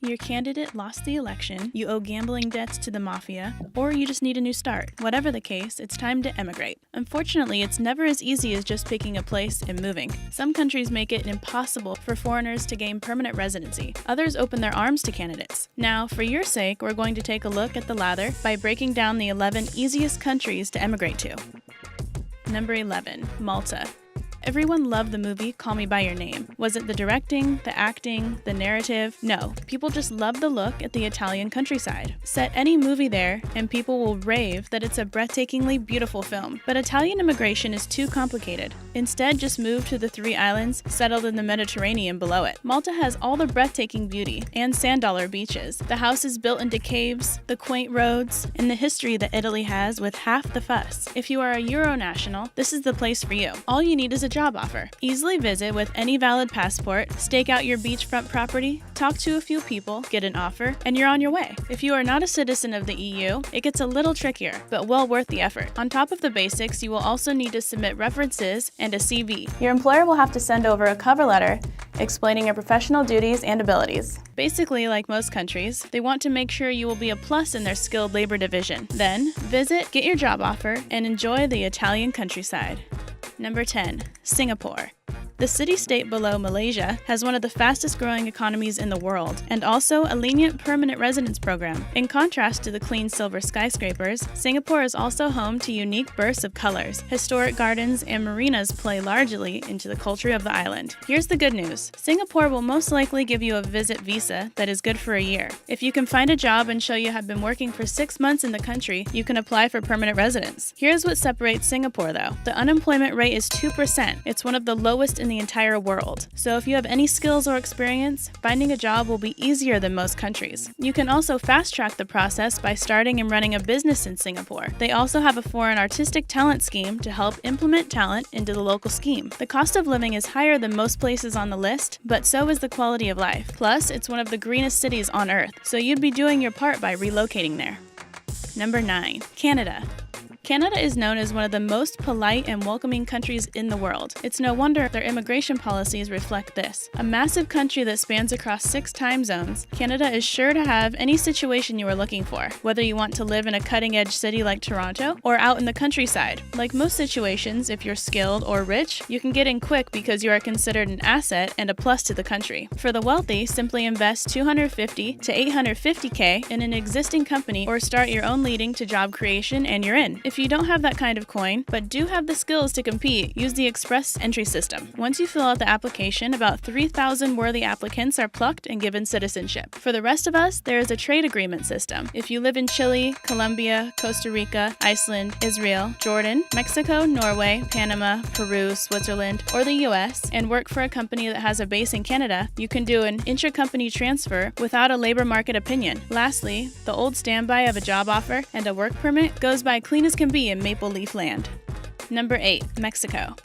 your candidate lost the election, you owe gambling debts to the mafia, or you just need a new start. Whatever the case, it's time to emigrate. Unfortunately, it's never as easy as just picking a place and moving. Some countries make it impossible for foreigners to gain permanent residency. Others open their arms to candidates. Now, for your sake, we're going to take a look at the latter by breaking down the 11 easiest countries to emigrate to. Number 11. Malta. Everyone loved the movie Call Me By Your Name. Was it the directing, the acting, the narrative? No, people just loved the look at the Italian countryside. Set any movie there, and people will rave that it's a breathtakingly beautiful film. But Italian immigration is too complicated. Instead, just move to the 3 islands settled in the Mediterranean below it. Malta has all the breathtaking beauty and sand dollar beaches, the houses built into caves, the quaint roads, and the history that Italy has with half the fuss. If you are a Euro national, this is the place for you. All you need is a job offer. Easily visit with any valid passport, stake out your beachfront property, talk to a few people, get an offer, and you're on your way. If you are not a citizen of the EU, it gets a little trickier, but well worth the effort. On top of the basics, you will also need to submit references and a CV. Your employer will have to send over a cover letter explaining your professional duties and abilities. Basically, like most countries, they want to make sure you will be a plus in their skilled labor division. Then, visit, get your job offer, and enjoy the Italian countryside. Number 10. Singapore. The city-state below Malaysia has one of the fastest-growing economies in the world, and also a lenient permanent residence program. In contrast to the clean silver skyscrapers, Singapore is also home to unique bursts of colors. Historic gardens and marinas play largely into the culture of the island. Here's the good news. Singapore will most likely give you a visit visa that is good for a year. If you can find a job and show you have been working for 6 months in the country, you can apply for permanent residence. Here's what separates Singapore, though. The unemployment rate is 2%. It's one of the lowest in the entire world. So if you have any skills or experience, finding a job will be easier than most countries. You can also fast-track the process by starting and running a business in Singapore. They also have a foreign artistic talent scheme to help implement talent into the local scheme. The cost of living is higher than most places on the list, but so is the quality of life. Plus, it's one of the greenest cities on Earth, so you'd be doing your part by relocating there. Number 9. Canada. Canada is known as one of the most polite and welcoming countries in the world. It's no wonder their immigration policies reflect this. A massive country that spans across 6 time zones, Canada is sure to have any situation you are looking for, whether you want to live in a cutting-edge city like Toronto or out in the countryside. Like most situations, if you're skilled or rich, you can get in quick because you are considered an asset and a plus to the country. For the wealthy, simply invest $250 to $850K in an existing company or start your own leading to job creation and you're in. If you don't have that kind of coin, but do have the skills to compete, use the express entry system. Once you fill out the application, about 3,000 worthy applicants are plucked and given citizenship. For the rest of us, there is a trade agreement system. If you live in Chile, Colombia, Costa Rica, Iceland, Israel, Jordan, Mexico, Norway, Panama, Peru, Switzerland, or the US, and work for a company that has a base in Canada, you can do an intra-company transfer without a labor market opinion. Lastly, the old standby of a job offer and a work permit goes by clean as can be in Maple Leaf Land. Number 8. Mexico.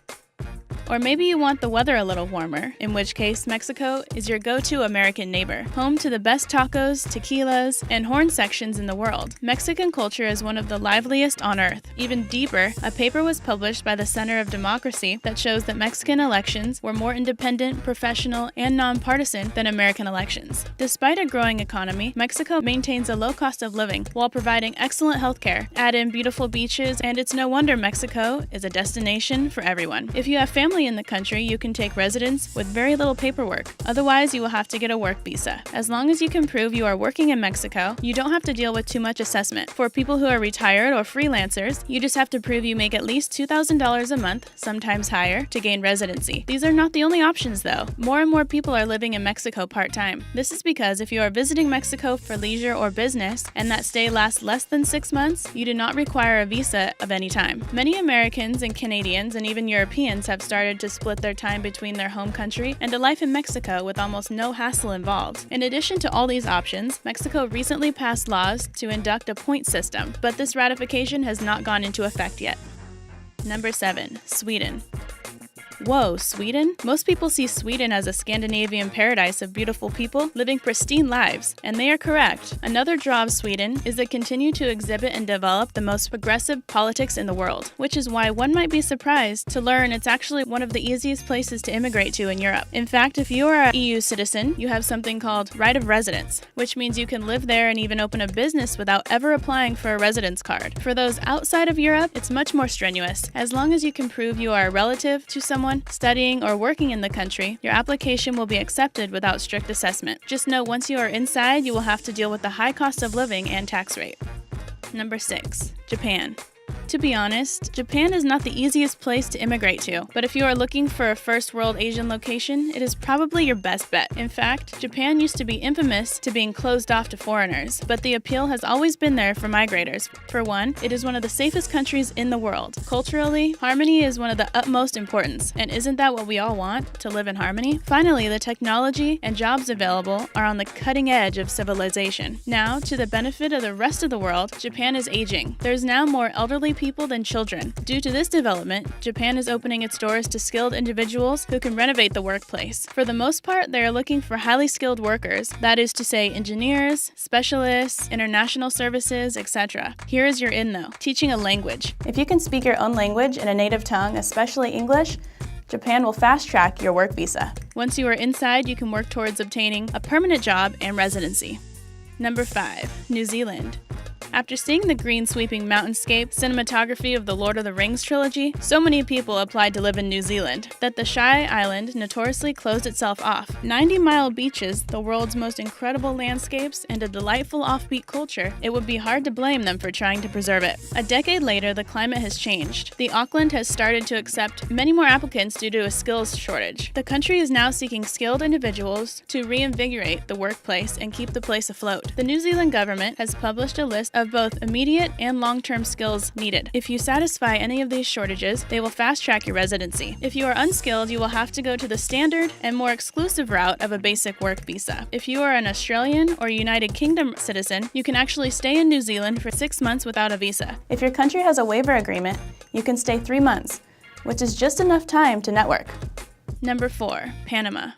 Or maybe you want the weather a little warmer, in which case Mexico is your go-to American neighbor, home to the best tacos, tequilas, and horn sections in the world. Mexican culture is one of the liveliest on earth. Even deeper, a paper was published by the Center of Democracy that shows that Mexican elections were more independent, professional, and nonpartisan than American elections. Despite a growing economy, Mexico maintains a low cost of living while providing excellent healthcare. Add in beautiful beaches, and it's no wonder Mexico is a destination for everyone. If you have family in the country, you can take residence with very little paperwork. Otherwise, you will have to get a work visa. As long as you can prove you are working in Mexico, you don't have to deal with too much assessment. For people who are retired or freelancers, you just have to prove you make at least $2,000 a month, sometimes higher, to gain residency. These are not the only options, though. More and more people are living in Mexico part-time. This is because if you are visiting Mexico for leisure or business, and that stay lasts less than 6 months, you do not require a visa of any time. Many Americans and Canadians and even Europeans have started to split their time between their home country and a life in Mexico with almost no hassle involved. In addition to all these options, Mexico recently passed laws to induct a point system, but this ratification has not gone into effect yet. Number 7. Sweden. Whoa, Sweden? Most people see Sweden as a Scandinavian paradise of beautiful people living pristine lives, and they are correct. Another draw of Sweden is they continue to exhibit and develop the most progressive politics in the world, which is why one might be surprised to learn it's actually one of the easiest places to immigrate to in Europe. In fact, if you are an EU citizen, you have something called right of residence, which means you can live there and even open a business without ever applying for a residence card. For those outside of Europe, it's much more strenuous. As long as you can prove you are a relative to someone studying or working in the country, your application will be accepted without strict assessment. Just know once you are inside, you will have to deal with the high cost of living and tax rate. Number 6. Japan. To be honest, Japan is not the easiest place to immigrate to, but if you are looking for a first world Asian location, it is probably your best bet. In fact, Japan used to be infamous to being closed off to foreigners, but the appeal has always been there for migrators. For one, it is one of the safest countries in the world. Culturally, harmony is one of the utmost importance, and isn't that what we all want, to live in harmony? Finally, the technology and jobs available are on the cutting edge of civilization. Now, to the benefit of the rest of the world, Japan is aging. There's now more elderly people than children. Due to this development, Japan is opening its doors to skilled individuals who can renovate the workplace. For the most part, they are looking for highly skilled workers, that is to say engineers, specialists, international services, etc. Here is your in though: teaching a language. If you can speak your own language in a native tongue, especially English, Japan will fast-track your work visa. Once you are inside, you can work towards obtaining a permanent job and residency. Number 5. New Zealand. After seeing the green sweeping mountainscape cinematography of the Lord of the Rings trilogy, so many people applied to live in New Zealand that the shy island notoriously closed itself off. 90-mile beaches, the world's most incredible landscapes, and a delightful offbeat culture, it would be hard to blame them for trying to preserve it. A decade later, the climate has changed. The Auckland has started to accept many more applicants due to a skills shortage. The country is now seeking skilled individuals to reinvigorate the workplace and keep the place afloat. The New Zealand government has published a list of both immediate and long-term skills needed. If you satisfy any of these shortages, they will fast-track your residency. If you are unskilled, you will have to go to the standard and more exclusive route of a basic work visa. If you are an Australian or United Kingdom citizen, you can actually stay in New Zealand for 6 months without a visa. If your country has a waiver agreement, you can stay 3 months, which is just enough time to network. Number 4. Panama.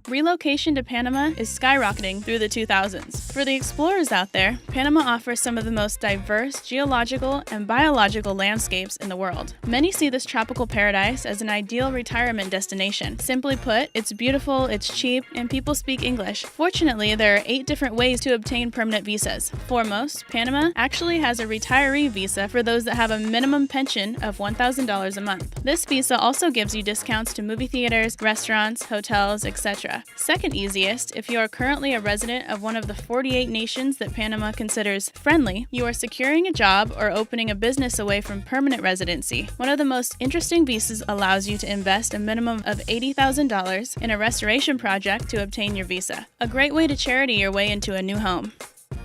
Relocation to Panama is skyrocketing through the 2000s. For the explorers out there, Panama offers some of the most diverse geological and biological landscapes in the world. Many see this tropical paradise as an ideal retirement destination. Simply put, it's beautiful, it's cheap, and people speak English. Fortunately, there are 8 different ways to obtain permanent visas. Foremost, Panama actually has a retiree visa for those that have a minimum pension of $1,000 a month. This visa also gives you discounts to movie theaters, restaurants, hotels, etc. Second easiest, if you are currently a resident of one of the 48 nations that Panama considers friendly, you are securing a job or opening a business away from permanent residency. One of the most interesting visas allows you to invest a minimum of $80,000 in a restoration project to obtain your visa. A great way to charity your way into a new home.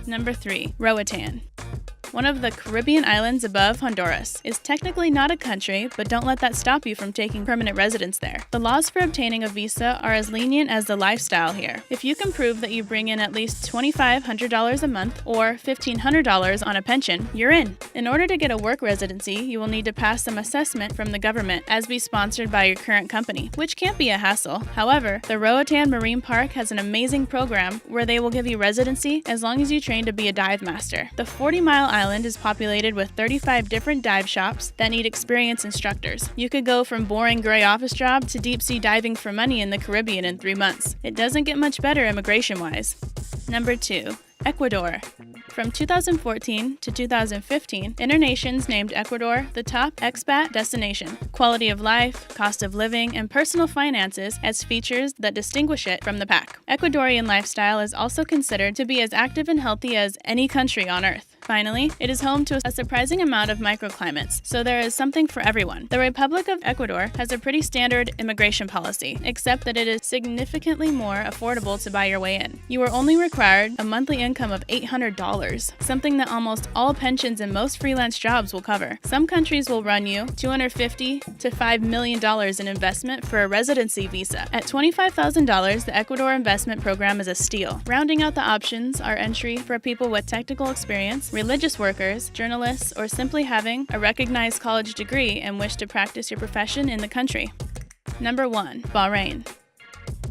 Number 3. Roatan. One of the Caribbean islands above Honduras, is technically not a country, but don't let that stop you from taking permanent residence there. The laws for obtaining a visa are as lenient as the lifestyle here. If you can prove that you bring in at least $2,500 a month or $1,500 on a pension, you're in. In order to get a work residency, you will need to pass some assessment from the government as be sponsored by your current company, which can't be a hassle. However, the Roatan Marine Park has an amazing program where they will give you residency as long as you train to be a dive master. The 40-mile island is populated with 35 different dive shops that need experienced instructors. You could go from boring gray office job to deep sea diving for money in the Caribbean in 3 months. It doesn't get much better immigration-wise. Number 2. Ecuador. From 2014 to 2015, Internations named Ecuador the top expat destination. Quality of life, cost of living, and personal finances as features that distinguish it from the pack. Ecuadorian lifestyle is also considered to be as active and healthy as any country on Earth. Finally, it is home to a surprising amount of microclimates, so there is something for everyone. The Republic of Ecuador has a pretty standard immigration policy, except that it is significantly more affordable to buy your way in. You are only required a monthly income of $800, something that almost all pensions and most freelance jobs will cover. Some countries will run you $250 to $5 million in investment for a residency visa. At $25,000, the Ecuador investment program is a steal. Rounding out the options are entry for people with technical experience, religious workers, journalists, or simply having a recognized college degree and wish to practice your profession in the country. Number 1. Bahrain.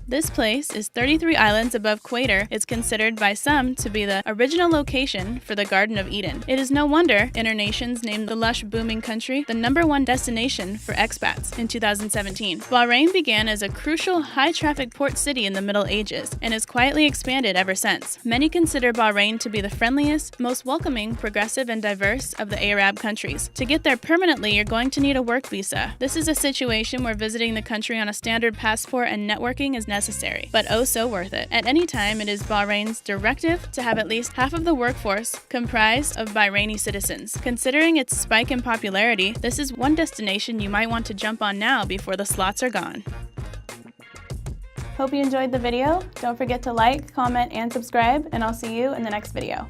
This place is 33 islands above Equator. It's considered by some to be the original location for the Garden of Eden. It is no wonder Internations named the lush, booming country the #1 destination for expats in 2017. Bahrain began as a crucial, high-traffic port city in the Middle Ages and has quietly expanded ever since. Many consider Bahrain to be the friendliest, most welcoming, progressive, and diverse of the Arab countries. To get there permanently, you're going to need a work visa. This is a situation where visiting the country on a standard passport and networking is necessary, but oh so worth it. At any time, it is Bahrain's directive to have at least half of the workforce comprised of Bahraini citizens. Considering its spike in popularity, this is one destination you might want to jump on now before the slots are gone. Hope you enjoyed the video. Don't forget to like, comment, and subscribe, and I'll see you in the next video.